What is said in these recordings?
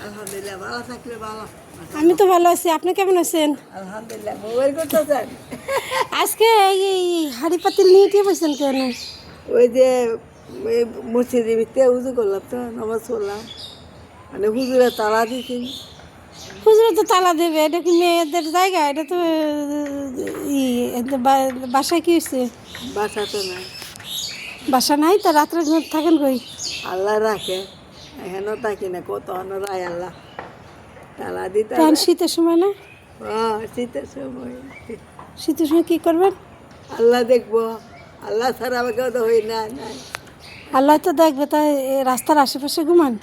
আলহামদুলিল্লাহ ভালো থাকলে ভালো। আমি তো ভালো আছি, আপনি কেমন আছেন? আলহামদুলিল্লাহ মোবাইল করতেছেন? আজকে এই হাঁড়ি পাতিল নিয়ে কি বলছেন কেন? ওই যে মসজিদের ভিতরে উজু করলাম তো, নামাজ পড়লাম, মানে হুজুরে তালা দিয়েছেন। হুজুরে তো তালা দেবে, এটা কি মেয়েদের জায়গা? এটা তো বাসায় কি হয়েছে? বাসা তো নাই, বাসা নাই, তা রাত্রে থাকেন কই? আল্লাহ রাখে, এখানেও থাকি না, কত রায় আল্লাহ তালা দিতে। তখন শীতের সময় না? শীতের সময় শীতের সময় কী করবেন? আল্লাহ দেখবো, আল্লাহ ছাড়া আমাকে তো হই না। নাই আল্লাহ তো দেখবে, তাই রাস্তার আশেপাশে ঘুমান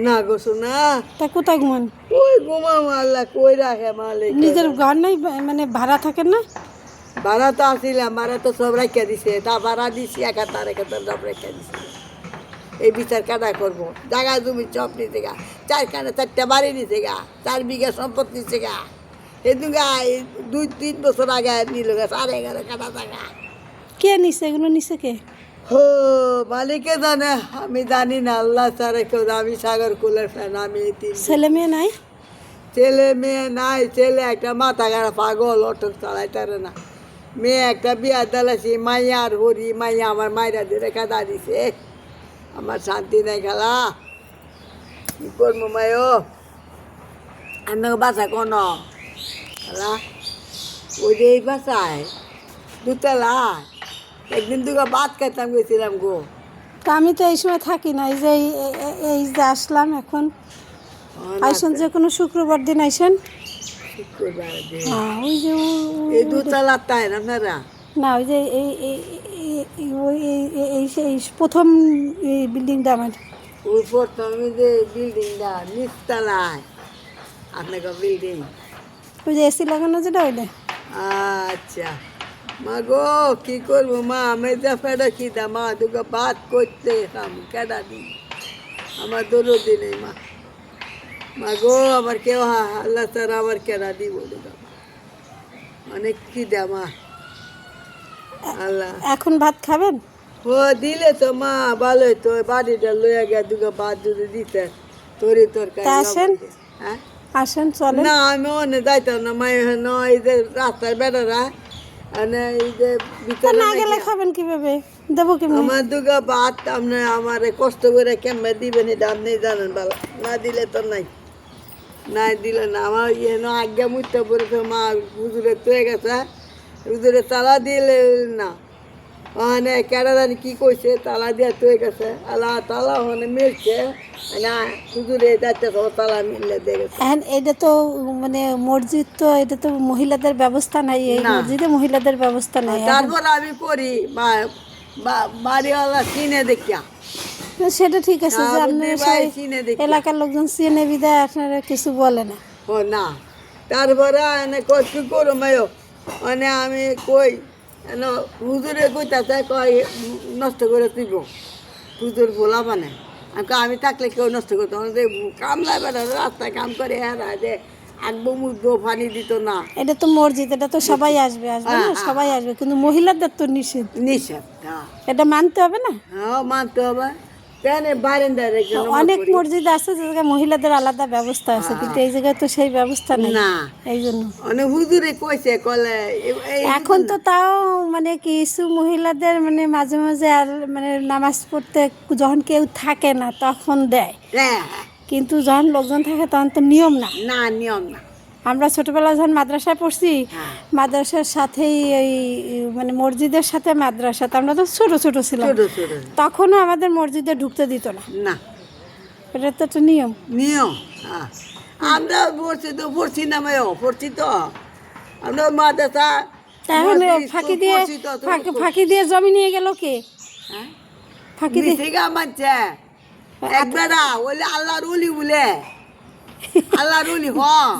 না গোসো না, তা কোথায় ঘুমান? কই ঘুমাবো, আল্লাহ কই রাখে মালিক। নিজের ঘর নাই, মানে ভাড়া থাকেন না? ভাড়া তো আসিলাম, ভাড়া তো সব রাখিয়া দিছে, তা ভাড়া দিছি একাত্তর সব রাখিয়া দিছে। এই বিচার কাটা করবো, জায়গা জমি সব নিতে গা, 4 বাড়ি নিতে গা, 4 বিঘা সম্পত্তি নিতে গা। এদিকে 2-3 বছর আগে নিল গা 11.5 কাটা জায়গা। কে নিছে এগুলো? নিছে কে? হো মালিকে জানে, আমি জানি না, আল্লাহ ছাড়া কেউ। আমি সাগর কুলের ফ্যান, আমি ছেলে মেয়ে নাই? ছেলে মেয়ে নাই। ছেলে একটা মাথা গাড়া পাগল, অটো চালাইতারে না। মেয়ে একটা বিয়া দিলাছি, মাইয়া আর হরি, মাইয়া আমার মাইরা দিয়ে কাদা দিছে। আমার শান্তি নাই খেলা, কি করবো মায়ো। আপনাকে বাসা কোন খেলা? ওই যে এই বাসায় দুতলা, একদিন দুগা ভাত খাইতাম গেছিলাম গো। তা আমি তো এই সময় থাকি না, এই যে এই যে আসলাম এখন। আইসেন যে কোনো শুক্রবার দিন আইসেন। শুক্রবার দিন। হ্যাঁ, ওই যে এই দুতলা তাই না আপনারা? না, ওই যে এই প্রথম বিল্ডিংটা আমার। ওই প্রথমে যে বিল্ডিংটা নিচতলায় আপনাকে বিল্ডিং। ওই যে এসি লাগানো যেটা, ওইটা। আচ্ছা মা গো, কি করবো মা, আমি যা ফেডা খিদা মা, দুগা ভাত করতে আমি কেডা দিন, আমার দরদি নেই মা। মা গো, আমার কেউ আল্লাহ তারা আমার কেডা দিব দুগা, অনেক খিদা মা। আল্লাহ এখন ভাত খাবেন? ও দিলে তো মা ভালোই তো, বাড়িটা লইয়া গিয়া দুগা ভাত যদি দিতে, তরি তরকারি। তা আসেন, হ্যাঁ আসেন, চলেন। না, আমি অনেক যাইতাম না মাই, এই যে রাস্তায় বেড়ারা, মানে এই যে তা ভিতরে না গেলে খাবেন কিভাবে? দেবো কেমনি? আমার দুগা ভাত আপনি আমার কষ্ট করে কেমন দিবেন এটা আপনি জানেন ভালো। না দিলে তো নাই, নাই দিলে না। আমার আজ্ঞা মুখতে পড়েছে মা, হুজুরে তো গেছে, হুজুরে তালা দিলে না, ওখানে কেডা জানি কি কইছে, তালা দিয়ে তো গেছে। আল্লাহ তালা ওখানে মিলছে না, হুজুরে যাইতে তালা মিললে দিয়ে গেছে। এখন এটা তো মানে মসজিদ, তো এটা তো মহিলাদের ব্যবস্থা নাই, এই না। মসজিদে মহিলাদের ব্যবস্থা নাই। তারপর আমি করি বাড়িওয়ালা কিনে দেখিয়া। সেটা ঠিক আছে যে হ্যাঁ, আপনার বুদ্ধি ভাই, চিনে দেখি। এলাকার লোকজন চেনে বিদায় আপনারা কিছু বলে না। ও না, তারপরে এনে কই কি করো মায়ো, মানে আমি কই এনে হুজুরে কইতাছে, কয় নষ্ট করে তুইব, হুজুর বলা মানে আমি থাকলে কেউ নষ্ট করতো না। যে কামলা বেড়া রাস্তায় কাম করে হেরা যে আগবো মুখবো পানি দিত না। এটা তো মসজিদ, এটা তো সবাই আসবে আসবে না, সবাই আসবে, কিন্তু মহিলাদের তো নিষেধ, নিষেধ। হ্যাঁ, এটা মানতে হবে না। হ্যাঁ মানতে হবে। কেন বারান্দায় রেখে অনেক মসজিদ আছে যে জায়গায় মহিলাদের আলাদা ব্যবস্থা আছে, কিন্তু এই জায়গায় তো সেই ব্যবস্থা নেই। না, এই জন্য মানে হুজুরে কইছে কলে এখন তো তাও মানে কিছু মহিলাদের মানে মাঝে মাঝে আর মানে নামাজ পড়তে যখন কেউ থাকে না তখন দেয়, হ্যাঁ, কিন্তু যখন লোকজন থাকে তখন তো নিয়ম না। না নিয়ম না। আমরা ছোটবেলায় যখন মাদ্রাসায় পড়ছি, হ্যাঁ। মাদ্রাসার সাথেই এই মানে মসজিদের সাথে মাদ্রাসাতে, আমরা তো ছোট ছোট ছিলাম, ছোট ছোট তখনও আমাদের মসজিদে ঢুকতে দিত না। না, এটা তো একটা নিয়ম। নিয়ম। হ্যাঁ, আমরা পড়ছি না মেয়েও পড়ছি তো, আমরা মাদ্রাসা এখন ফাঁকি দিয়ে ফাঁকি দিয়ে জমি নিয়ে গেল কে? ফাঁকি দিয়ে মিশিগা মানছে একবেলা বলে আল্লাহর ওলি বলে, আল্লাহর ওলি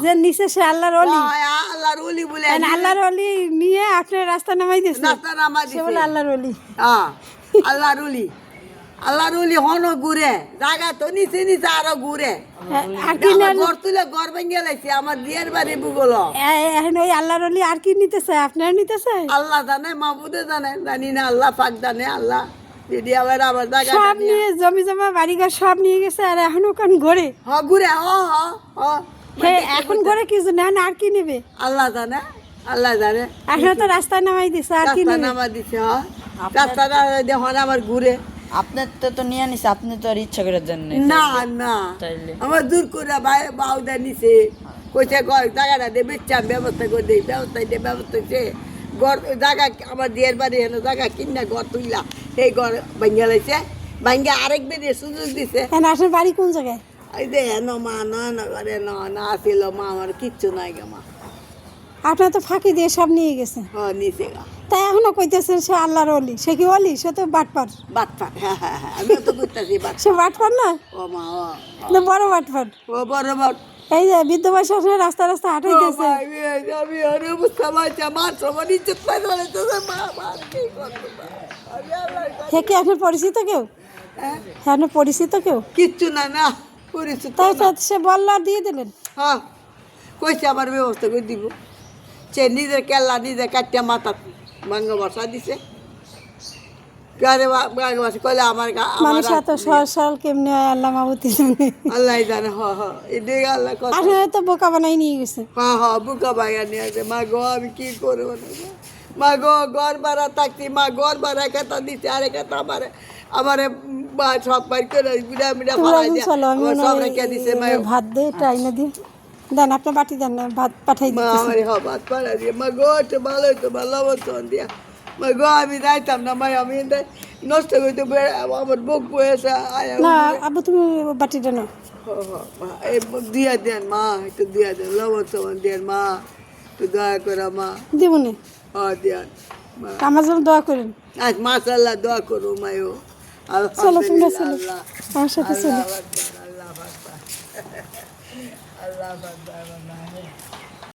যে নিচে সে আল্লাহর ওলি, আল্লাহর ওলি বলে, আল্লাহর ওলি নিয়ে আপনার রাস্তা নামাই দিয়েছে, নাস্তা নামা সে বলে আল্লাহর ওলি। হ্যাঁ, আল্লাহর ওলি, আল্লাহর ওলি হন ঘুরে, জায়গা তো নিচে নিচে আরো ঘুরে। আর কি ঘর তুলে ঘর ভেঙে লাইছে আমার বিয়ের বাড়ি ভূগোল। এখন ওই আল্লাহর ওলি আর কি নিতে চায়? আপনারা নিতে চায়? আল্লাহ জানে, মাহবুদে জানে, জানি না, আল্লাহ পাক জানে। আল্লাহ যদি আবার আমার জায়গা সব নিয়ে জমি জমা বাড়িঘর সব নিয়ে গেছে আর এখন ওখান ঘরে হ ঘুরে হ্যাঁ এখন ঘরে কিছু নেন আর কি নেবে আল্লাহ জানে আল্লাহ জানে এখন তো রাস্তায় নামাই দিছে আর কি রাস্তা নেবে নামা দিছে রাস্তাটা দেখুন আমার ঘুরে আপনার তো নিয়ে নিছে, আপনি তো আর ইচ্ছা করার জন্য না না তাইলে আমার দূর করে বাউদা নিছে কইছে জায়গাটা দিয়ে বেচাম ব্যবস্থা করে দিই ব্যবস্থা দিয়ে ঘর জায়গা আমার দিয়ের বাড়ি হেন জায়গা কিনা ঘর তুইলা সেই ঘর ভাঙ্গা লাইছে ভাঙ্গা আরেক বেরিয়ে সুযোগ দিছে এখন আপনার বাড়ি কোন জায়গায় এই যে হেন মা না করে না ছিল মা আমার কিচ্ছু নাই গা মা আপনার তো ফাঁকি দিয়ে সব নিয়ে গেছে নিচে গা তাই এখনো কইতেছেন সে আল্লাহর অলি, সে কি অলি? সে তো বাটপার। বাটপার, হ্যাঁ আমি তো করতেছি সে বাটপার না? ও মা না বড় বাটপার। ও বড় বড় এই যে বৃদ্ধ বয়সে আপনার রাস্তা রাস্তা হাঁটাই গেছে। আমি আর অবস্থা পাইছি আমার সবার ইজ্জত পাই ধরেছে মা আমার কি করতে হে কি আপনার পরিচিত কেউ? হ্যাঁ আপনার পরিচিত কেউ? কিচ্ছু না না পরিচিত তাই তো সে বললো আর দিয়ে দিলেন। হ্যাঁ কইছে আমার ব্যবস্থা করে দিব, সে নিজের কেল্লা নিজে কাটিয়া মাথা ভাঙ্গা বসা দিছে। কইলে আমার মানুষ এত সহজ সরল কেমনি হয় আল্লাহ মাবুতি জানে। আল্লাহ জানে। এদিকে আল্লাহ কথা। আসলে তো বোকা বানাই নিয়ে গেছে। বুকা ভাইয়া নিয়ে আছে। মা গো আমি কি করবো না মা গো, ঘর ভাড়া থাকছি মা, ঘর ভাড়া কেতা দিচ্ছে আরে কেতা আমারে আমারে সব বাড়ি করে বিড়া মিড়া ফালাই দিয়ে সব রেখে দিছে মা। ভাত দে টাইনে দিয়ে দেন, আপনার বাটি দেন, ভাত পাঠাই মা দিতেছি। আমার ভাত পাড়া দিয়ে মা গো, একটু ভালো হইতো ভালো বলতো দিয়া মা গো, আমি যাইতাম না মা, আমি নষ্ট করতে আমার বুক বয়েছে। না আব্বু তুমি বাটিটা নাও। এই দিয়া দেন মা, একটু দিয়া দেন, লবণ টবণ দেন মা, একটু দয়া করে মা। দিব না? দেন মা, আমার জন্য দোয়া করেন। আজ মাশাআল্লাহ দোয়া করো মায়ো। চলো তোমরা চলো, আমার সাথে চলো। আল্লাহ আকবার, আল্লাহ আকবার, আল্লাহ আকবার।